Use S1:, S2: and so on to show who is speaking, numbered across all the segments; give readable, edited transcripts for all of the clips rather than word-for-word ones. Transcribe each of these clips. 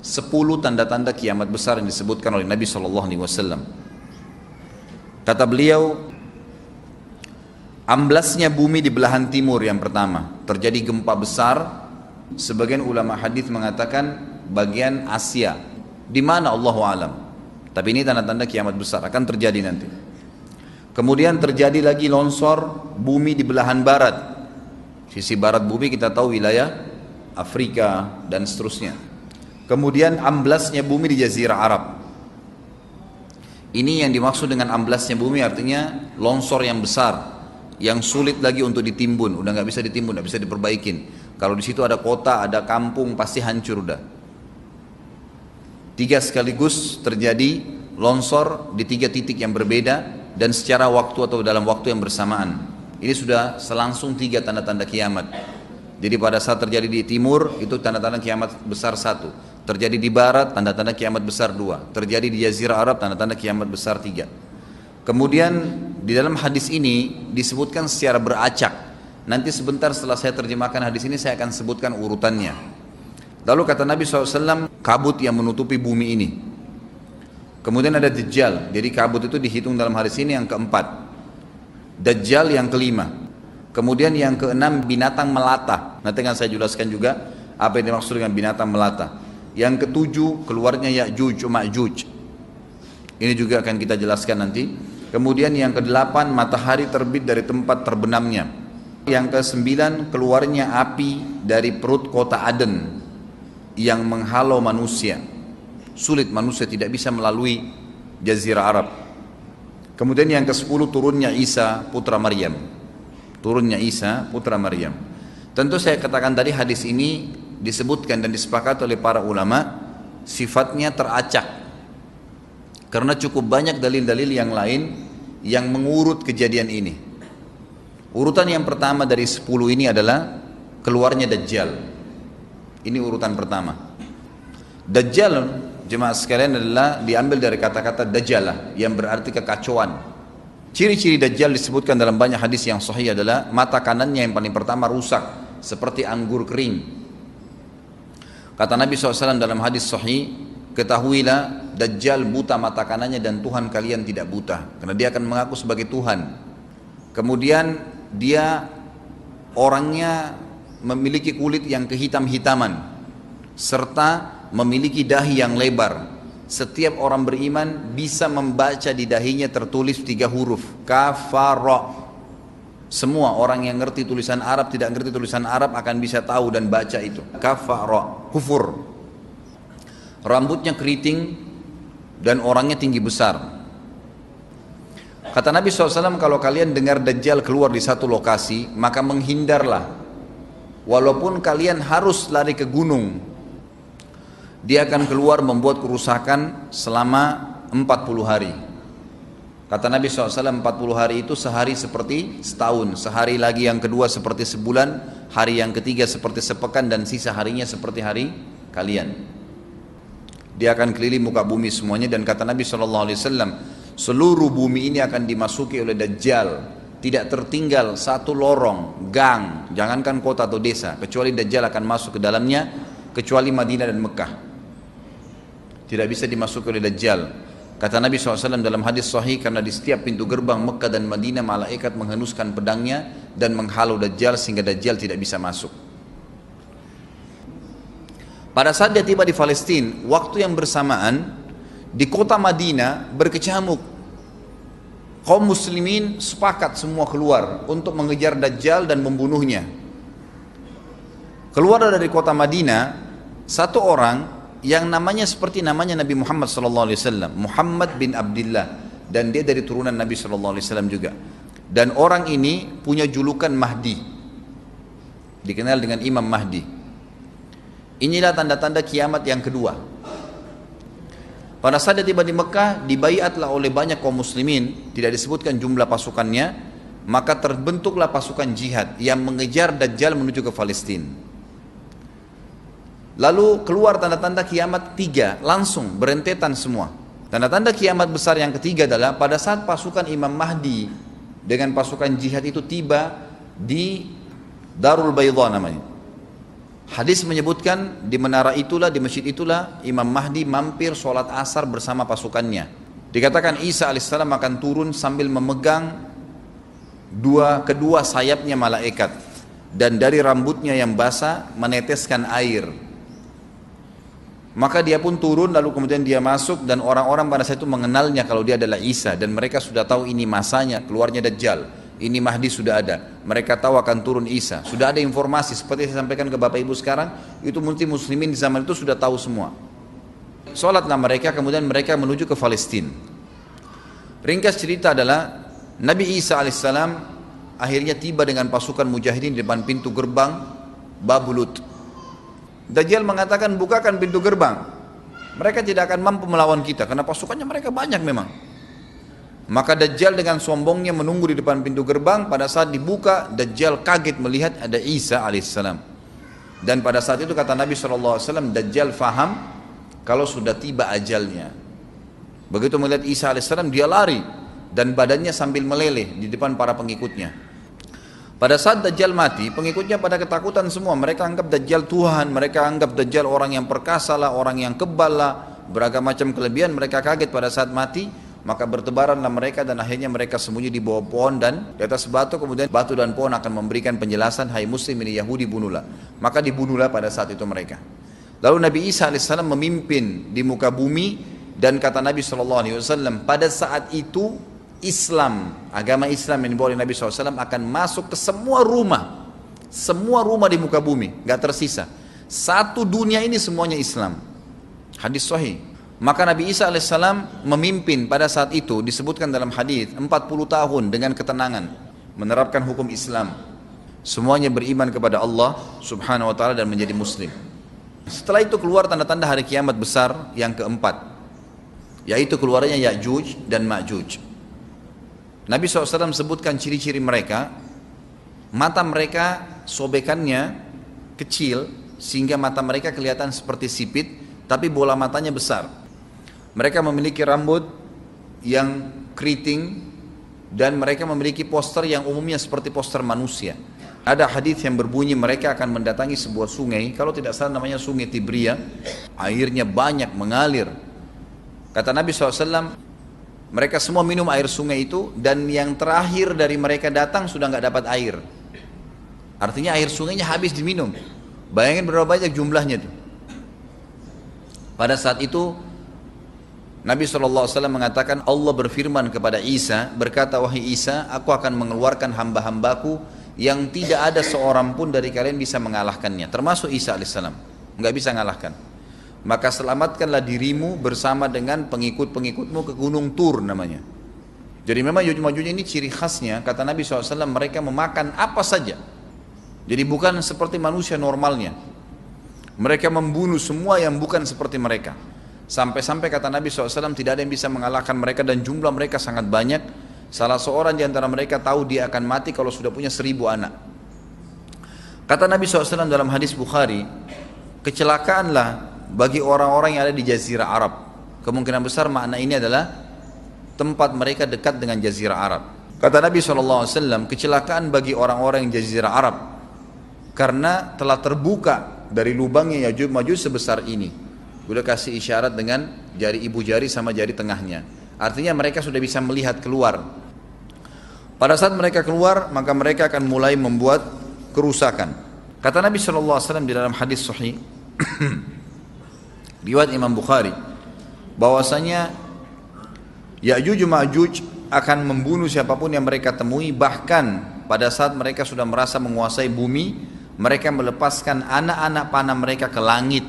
S1: 10 tanda-tanda kiamat besar yang disebutkan oleh Nabi SAW. Kata beliau, amblasnya bumi di belahan timur yang pertama, terjadi gempa besar. Sebagian ulama hadis mengatakan bagian Asia, di mana Allahu alam. Tapi ini tanda-tanda kiamat besar akan terjadi nanti. Kemudian terjadi lagi longsor bumi di belahan barat. Sisi barat bumi kita tahu wilayah Afrika dan seterusnya. Kemudian amblasnya bumi di Jazirah Arab. Ini yang dimaksud dengan amblasnya bumi, artinya longsor yang besar, yang sulit lagi untuk ditimbun, udah nggak bisa ditimbun, nggak bisa diperbaikin. Kalau di situ ada kota, ada kampung, pasti hancur udah. 3 sekaligus terjadi longsor di 3 titik yang berbeda dan secara waktu atau dalam waktu yang bersamaan. Ini sudah selangsung 3 tanda-tanda kiamat. Jadi pada saat terjadi di timur itu tanda-tanda kiamat besar 1, terjadi di barat tanda-tanda kiamat besar 2, terjadi di Jazirah Arab tanda-tanda kiamat besar 3. Kemudian di dalam hadis ini disebutkan secara beracak. Nanti sebentar setelah saya terjemahkan hadis ini saya akan sebutkan urutannya. Lalu kata Nabi SAW, kabut yang menutupi bumi ini. Kemudian ada Dajjal, jadi kabut itu dihitung dalam hadis ini yang keempat. Dajjal yang kelima. Kemudian yang keenam binatang melata. Nanti akan saya jelaskan juga apa yang dimaksud dengan binatang melata. Yang ketujuh keluarnya Ya'juj Ma'juj. Ini juga akan kita jelaskan nanti. Kemudian yang kedelapan matahari terbit dari tempat terbenamnya. Yang kesembilan keluarnya api dari perut kota Aden yang menghalau manusia. Sulit, manusia tidak bisa melalui Jazirah Arab. Kemudian yang ke-10 turunnya Isa putra Maryam. Turunnya Isa putra Maryam. Tentu saya katakan tadi hadis ini disebutkan dan disepakati oleh para ulama sifatnya teracak. Karena cukup banyak dalil-dalil yang lain yang mengurut kejadian ini. Urutan yang pertama dari 10 ini adalah keluarnya Dajjal. Ini urutan pertama. Dajjal, jemaah sekalian, adalah diambil dari kata-kata Dajjalah yang berarti kekacauan. Ciri-ciri Dajjal disebutkan dalam banyak hadis yang sahih adalah mata kanannya yang paling pertama rusak seperti anggur kering. Kata Nabi SAW dalam hadis sahih, ketahuilah Dajjal buta mata kanannya dan Tuhan kalian tidak buta, karena dia akan mengaku sebagai Tuhan. Kemudian dia orangnya memiliki kulit yang kehitam-hitaman serta memiliki dahi yang lebar. Setiap orang beriman bisa membaca di dahinya tertulis 3 huruf kafara. Semua orang yang ngerti tulisan Arab, tidak ngerti tulisan Arab akan bisa tahu dan baca itu kafara, kufur. Rambutnya keriting dan orangnya tinggi besar. Kata Nabi SAW, kalau kalian dengar Dajjal keluar di satu lokasi, maka menghindarlah. Walaupun kalian harus lari ke gunung, dia akan keluar membuat kerusakan selama 40 hari. Kata Nabi SAW, 40 hari itu sehari seperti setahun, sehari lagi yang kedua seperti sebulan, hari yang ketiga seperti sepekan, dan sisa harinya seperti hari kalian. Dia akan keliling muka bumi semuanya, dan kata Nabi SAW, seluruh bumi ini akan dimasuki oleh Dajjal. Tidak tertinggal satu lorong, gang, jangankan kota atau desa, kecuali Dajjal akan masuk ke dalamnya, kecuali Madinah dan Mekah. Tidak bisa dimasuki oleh Dajjal. Kata Nabi SAW dalam hadis sahih, karena di setiap pintu gerbang Mekah dan Madinah malaikat menghenuskan pedangnya dan menghalau Dajjal sehingga Dajjal tidak bisa masuk. Pada saat dia tiba di Palestina, waktu yang bersamaan di kota Madinah berkecamuk. Kaum muslimin sepakat semua keluar untuk mengejar Dajjal dan membunuhnya. Keluar dari kota Madinah satu orang yang namanya seperti namanya Nabi Muhammad SAW, Muhammad bin Abdullah, dan dia dari turunan Nabi SAW juga. Dan orang ini punya julukan Mahdi, dikenal dengan Imam Mahdi. Inilah tanda-tanda kiamat yang kedua. Pada saat dia tiba di Mekah, dibaiatlah oleh banyak kaum muslimin, tidak disebutkan jumlah pasukannya, maka terbentuklah pasukan jihad yang mengejar Dajjal menuju ke Palestina. Lalu keluar tanda-tanda kiamat 3, langsung berentetan semua. Tanda-tanda kiamat besar yang ketiga adalah pada saat pasukan Imam Mahdi dengan pasukan jihad itu tiba di Darul Bayda namanya. Hadis menyebutkan di menara itulah, di masjid itulah Imam Mahdi mampir sholat asar bersama pasukannya. Dikatakan Isa alaihissalam akan turun sambil memegang kedua sayapnya malaikat, dan dari rambutnya yang basah meneteskan air. Maka dia pun turun, lalu kemudian dia masuk, dan orang-orang pada saat itu mengenalnya kalau dia adalah Isa, dan mereka sudah tahu ini masanya keluarnya Dajjal, ini Mahdi sudah ada, mereka tahu akan turun Isa, sudah ada informasi seperti saya sampaikan ke Bapak Ibu sekarang, itu muslimin di zaman itu sudah tahu semua. Sholatlah mereka, kemudian mereka menuju ke Palestina. Ringkas cerita adalah Nabi Isa alaihissalam akhirnya tiba dengan pasukan mujahidin di depan pintu gerbang Babulut. Dajjal mengatakan, bukakan pintu gerbang, mereka tidak akan mampu melawan kita karena pasukannya mereka banyak memang. Maka Dajjal dengan sombongnya menunggu di depan pintu gerbang. Pada saat dibuka, Dajjal kaget melihat ada Isa alaihissalam. Dan pada saat itu kata Nabi SAW, Dajjal faham kalau sudah tiba ajalnya. Begitu melihat Isa alaihissalam, dia lari dan badannya sambil meleleh di depan para pengikutnya. Pada saat Dajjal mati, pengikutnya pada ketakutan semua. Mereka anggap Dajjal Tuhan, mereka anggap Dajjal orang yang perkasa lah, orang yang kebal lah, beragam macam kelebihan. Mereka kaget pada saat mati, maka bertebaranlah mereka dan akhirnya mereka sembunyi di bawah pohon dan di atas batu. Kemudian batu dan pohon akan memberikan penjelasan, hai muslim ini Yahudi, bunuhlah. Maka dibunuhlah pada saat itu mereka. Lalu Nabi Isa alaihissalam memimpin di muka bumi, dan kata Nabi SAW, pada saat itu Islam, agama Islam yang dibawa oleh Nabi SAW akan masuk ke semua rumah di muka bumi, gak tersisa. Satu dunia ini semuanya Islam. Hadis sahih. Maka Nabi Isa alaihissalam memimpin pada saat itu, disebutkan dalam hadis 40 tahun dengan ketenangan menerapkan hukum Islam. Semuanya beriman kepada Allah subhanahu wa ta'ala dan menjadi muslim. Setelah itu keluar tanda-tanda hari kiamat besar yang keempat, yaitu keluarnya Ya'juj dan Ma'juj. Nabi SAW sebutkan ciri-ciri mereka. Mata mereka sobekannya kecil sehingga mata mereka kelihatan seperti sipit, tapi bola matanya besar. Mereka memiliki rambut yang keriting, dan mereka memiliki poster yang umumnya seperti poster manusia. Ada hadis yang berbunyi mereka akan mendatangi sebuah sungai, kalau tidak salah namanya sungai Tibria, airnya banyak mengalir. Kata Nabi SAW, mereka semua minum air sungai itu, dan yang terakhir dari mereka datang sudah nggak dapat air. Artinya air sungainya habis diminum. Bayangin berapa banyak jumlahnya tuh. Pada saat itu Nabi SAW mengatakan, Allah berfirman kepada Isa, berkata, wahai Isa, aku akan mengeluarkan hamba-hambaku yang tidak ada seorang pun dari kalian bisa mengalahkannya, termasuk Isa alaihissalam, nggak bisa mengalahkan. Maka selamatkanlah dirimu bersama dengan pengikut-pengikutmu ke Gunung Tur namanya. Jadi memang Ya'juj ini ciri khasnya, kata Nabi SAW, mereka memakan apa saja. Jadi bukan seperti manusia normalnya. Mereka membunuh semua yang bukan seperti mereka. Sampai-sampai kata Nabi SAW, tidak ada yang bisa mengalahkan mereka, dan jumlah mereka sangat banyak. Salah seorang di antara mereka tahu dia akan mati kalau sudah punya 1000 anak. Kata Nabi SAW dalam hadis Bukhari, kecelakaanlah bagi orang-orang yang ada di Jazirah Arab. Kemungkinan besar makna ini adalah tempat mereka dekat dengan Jazirah Arab. Kata Nabi SAW, kecelakaan bagi orang-orang yang Jazirah Arab karena telah terbuka dari lubangnya Ya'juj Ma'juj sebesar ini. Udah kasih isyarat dengan jari ibu jari sama jari tengahnya. Artinya mereka sudah bisa melihat keluar. Pada saat mereka keluar, maka mereka akan mulai membuat kerusakan. Kata Nabi SAW di dalam hadis sahih riwayat Imam Bukhari, bahwasanya Ya'juj Ma'juj akan membunuh siapapun yang mereka temui. Bahkan pada saat mereka sudah merasa menguasai bumi, mereka melepaskan anak-anak panah mereka ke langit.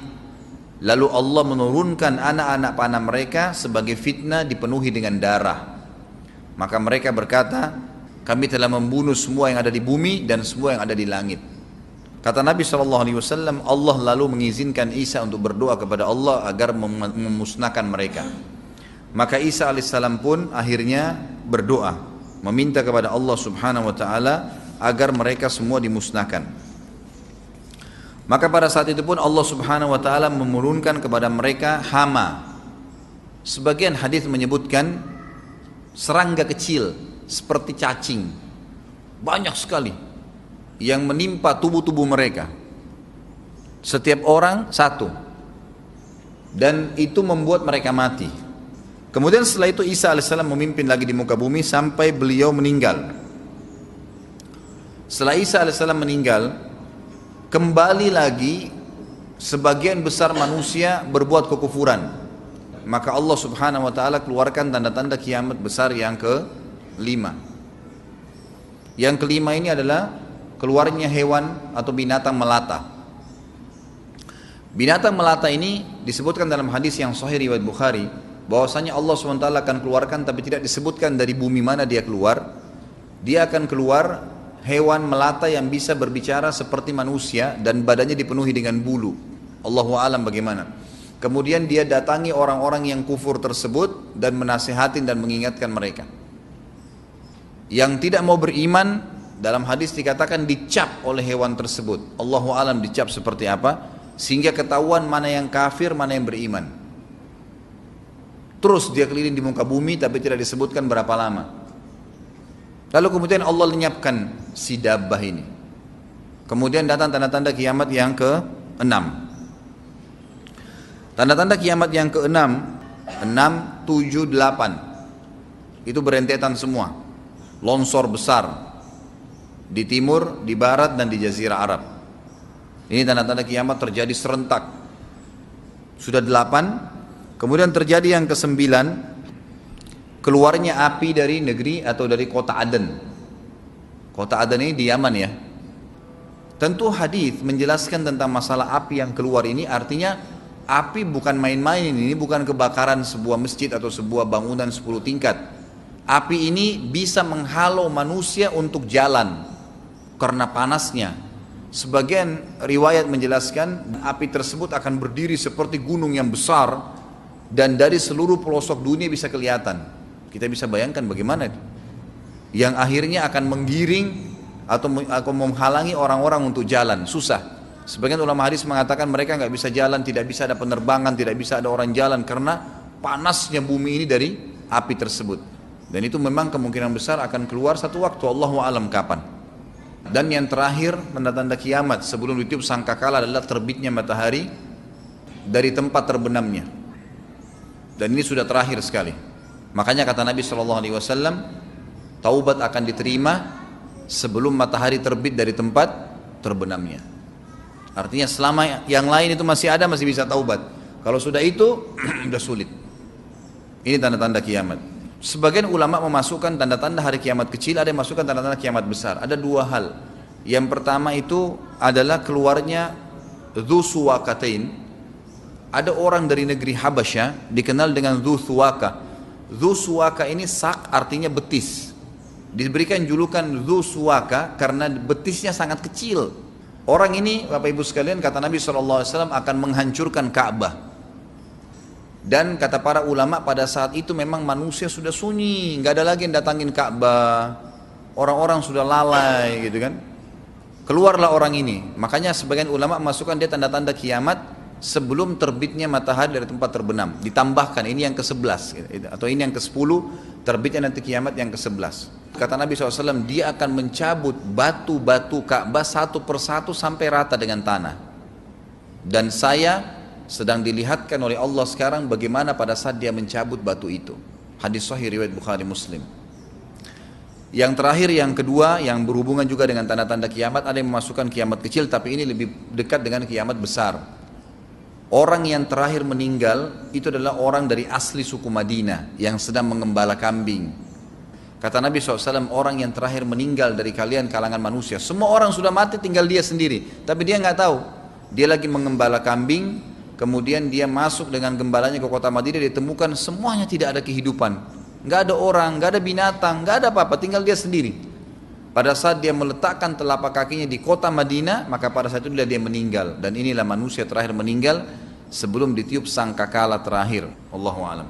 S1: Lalu Allah menurunkan anak-anak panah mereka sebagai fitnah dipenuhi dengan darah. Maka mereka berkata, kami telah membunuh semua yang ada di bumi dan semua yang ada di langit. Kata Nabi SAW, Allah lalu mengizinkan Isa untuk berdoa kepada Allah agar memusnahkan mereka. Maka Isa alaihissalam pun akhirnya berdoa, meminta kepada Allah subhanahu wa ta'ala agar mereka semua dimusnahkan. Maka pada saat itu pun Allah subhanahu wa ta'ala menurunkan kepada mereka hama. Sebagian hadis menyebutkan serangga kecil seperti cacing, banyak sekali yang menimpa tubuh-tubuh mereka. Setiap orang satu. Dan itu membuat mereka mati. Kemudian setelah itu Isa alaihissalam memimpin lagi di muka bumi sampai beliau meninggal. Setelah Isa alaihissalam meninggal, kembali lagi sebagian besar manusia berbuat kekufuran. Maka Allah subhanahu wa ta'ala keluarkan tanda-tanda kiamat besar yang kelima. Yang kelima ini adalah keluarnya hewan atau binatang melata. Binatang melata ini disebutkan dalam hadis yang sahih riwayat Bukhari, bahwasanya Allah SWT akan keluarkan, tapi tidak disebutkan dari bumi mana dia keluar. Dia akan keluar hewan melata yang bisa berbicara seperti manusia dan badannya dipenuhi dengan bulu. Allahu a'lam bagaimana. Kemudian dia datangi orang-orang yang kufur tersebut dan menasihatin dan mengingatkan mereka. Yang tidak mau beriman, dalam hadis dikatakan dicap oleh hewan tersebut. Allahu a'lam dicap seperti apa, sehingga ketahuan mana yang kafir, mana yang beriman. Terus dia keliling di muka bumi tapi tidak disebutkan berapa lama. Lalu kemudian Allah lenyapkan si dabbah ini. Kemudian datang tanda-tanda kiamat yang ke-6. Tanda-tanda kiamat yang ke-6, 6, 7, 8. Itu berentetan semua. Longsor besar di timur, di barat dan di jazirah Arab. Ini tanda-tanda kiamat terjadi serentak. Sudah 8. Kemudian terjadi yang ke-9, keluarnya api dari negeri atau dari kota Aden. Kota Aden ini di Yaman ya. Tentu hadis menjelaskan tentang masalah api yang keluar ini, artinya api bukan main-main, ini bukan kebakaran sebuah masjid atau sebuah bangunan 10 tingkat. Api ini bisa menghalau manusia untuk jalan karena panasnya. Sebagian riwayat menjelaskan api tersebut akan berdiri seperti gunung yang besar dan dari seluruh pelosok dunia bisa kelihatan. Kita bisa bayangkan bagaimana itu. Yang akhirnya akan menggiring atau menghalangi orang-orang untuk jalan, susah. Sebagian ulama hadis mengatakan mereka nggak bisa jalan, tidak bisa ada penerbangan, tidak bisa ada orang jalan karena panasnya bumi ini dari api tersebut. Dan itu memang kemungkinan besar akan keluar satu waktu, Allahu a'lam kapan. Dan yang terakhir, tanda-tanda kiamat sebelum ditiup sangkakala adalah terbitnya matahari dari tempat terbenamnya. Dan ini sudah terakhir sekali. Makanya kata Nabi SAW, taubat akan diterima sebelum matahari terbit dari tempat terbenamnya. Artinya selama yang lain itu masih ada, masih bisa taubat. Kalau sudah itu, sudah sulit. Ini tanda-tanda kiamat. Sebagian ulama memasukkan tanda-tanda hari kiamat kecil, ada yang masukkan tanda-tanda kiamat besar. Ada dua hal. Yang pertama itu adalah keluarnya Dzu Suwakatain. Ada orang dari negeri Habasyah dikenal dengan Dzu Suwaka. Dzu Suwaka ini sak artinya betis. Diberikan julukan Dzu Suwaka karena betisnya sangat kecil. Orang ini Bapak Ibu sekalian kata Nabi SAW akan menghancurkan Ka'bah. Dan kata para ulama pada saat itu memang manusia sudah sunyi, nggak ada lagi yang datangin Ka'bah. Orang-orang sudah lalai gitu kan. Keluarlah orang ini. Makanya sebagian ulama masukkan dia tanda-tanda kiamat sebelum terbitnya matahari dari tempat terbenam. Ditambahkan ini yang ke-11 gitu. Atau ini yang ke-10, terbitnya nanti kiamat yang ke-11. Kata Nabi SAW, dia akan mencabut batu-batu Ka'bah satu persatu sampai rata dengan tanah. Dan saya sedang dilihatkan oleh Allah sekarang bagaimana pada saat dia mencabut batu itu. Hadis sahih riwayat Bukhari Muslim. Yang terakhir, yang kedua, yang berhubungan juga dengan tanda-tanda kiamat, ada yang memasukkan kiamat kecil, tapi ini lebih dekat dengan kiamat besar. Orang yang terakhir meninggal itu adalah orang dari asli suku Madinah yang sedang mengembala kambing. Kata Nabi SAW, orang yang terakhir meninggal dari kalian kalangan manusia, semua orang sudah mati tinggal dia sendiri, tapi dia nggak tahu. Dia lagi mengembala kambing. Kemudian dia masuk dengan gembalanya ke kota Madinah, ditemukan semuanya tidak ada kehidupan. Nggak ada orang, nggak ada binatang, nggak ada apa-apa, tinggal dia sendiri. Pada saat dia meletakkan telapak kakinya di kota Madinah, maka pada saat itu dia meninggal. Dan inilah manusia terakhir meninggal sebelum ditiup sangkakala terakhir. Allahu a'lam.